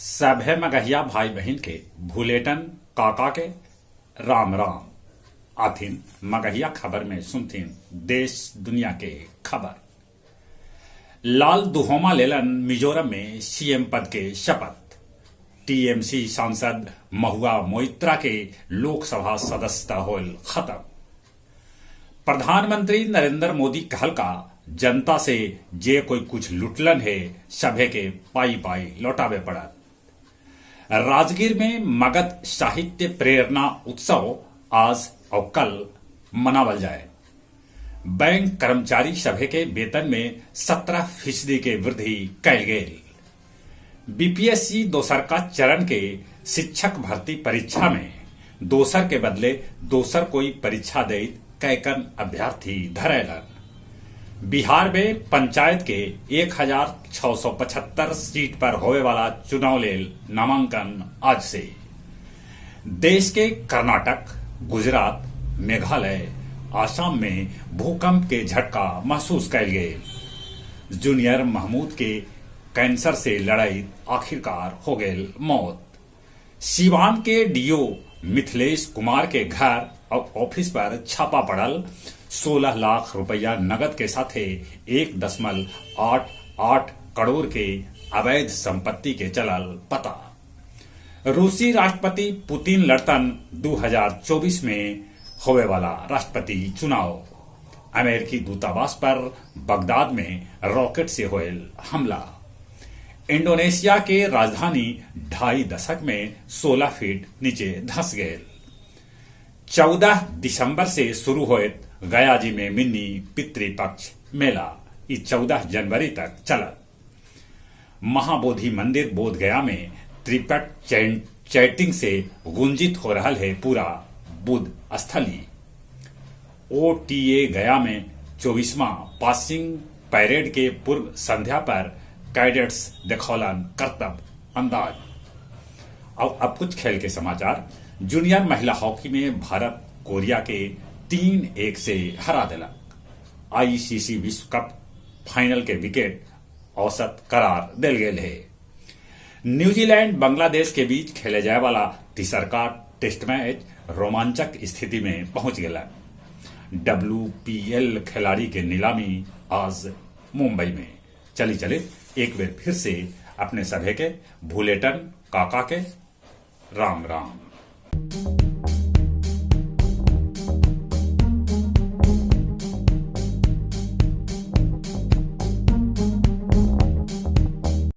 सभे मगहिया भाई बहन के भूलेटन काका के राम राम आथिन मगहिया खबर में सुनथिन देश दुनिया के खबर। लाल दुहोमा लेलन मिजोरम में सीएम पद के शपथ। टीएमसी सांसद महुआ मोइत्रा के लोकसभा सदस्यता होल खत्म। प्रधानमंत्री नरेंद्र मोदी कहल का जनता से जे कोई कुछ लुटलन है सभे के पाई पाई लौटावे पड़त। राजगीर में मगध साहित्य प्रेरणा उत्सव आज और कल मनावल जाए। बैंक कर्मचारी सभे के वेतन में 17% के वृद्धि कैल गई। बीपीएससी दोसर का चरण के शिक्षक भर्ती परीक्षा में दोसर के बदले दोसर कोई परीक्षा दे कैकन अभ्यर्थी धरेलन। बिहार में पंचायत के 1675 सीट पर होने वाला चुनाव लेल नामांकन आज से। देश के कर्नाटक, गुजरात, मेघालय, आसाम में भूकंप के झटका महसूस कैल गए। जूनियर महमूद के कैंसर से लड़ाई आखिरकार हो गई मौत। सीवान के डीओ मिथिलेश कुमार के घर और ऑफिस पर छापा पड़ल। 16 लाख रुपया नगद के साथे 1.88 करोड़ के अवैध संपत्ति के चलल पता। रूसी राष्ट्रपति पुतिन लड़तन 2024 में होवे वाला राष्ट्रपति चुनाव। अमेरिकी दूतावास पर बगदाद में रॉकेट से होयल हमला। इंडोनेशिया के राजधानी 2.5 दशक में 16 फीट नीचे धंस गए। 14 दिसंबर से शुरू हुए गया जी में मिनी पितृपक्ष मेला 14 जनवरी तक चला। महाबोधि मंदिर बोध गया में त्रिपट चैटिंग से गुंजित हो रहा है पूरा बुद्ध स्थली। ओटीए गया में 24वां पासिंग पैरेड के पूर्व संध्या पर कैडेट्स देखौलन कर्तव्य अंदाज। अब कुछ खेल के समाचार। जूनियर महिला हॉकी में भारत कोरिया के 3-1 से हरा दिलक। आईसीसी विश्व कप फाइनल के विकेट औसत करार दिल गेल है। न्यूजीलैंड बांग्लादेश के बीच खेले जाए वाला तीसरका टेस्ट मैच रोमांचक स्थिति में पहुंच गया। WPL खिलाड़ी के नीलामी आज मुंबई में। चले एक बार फिर से अपने सभे के भूलेटन काका के राम राम।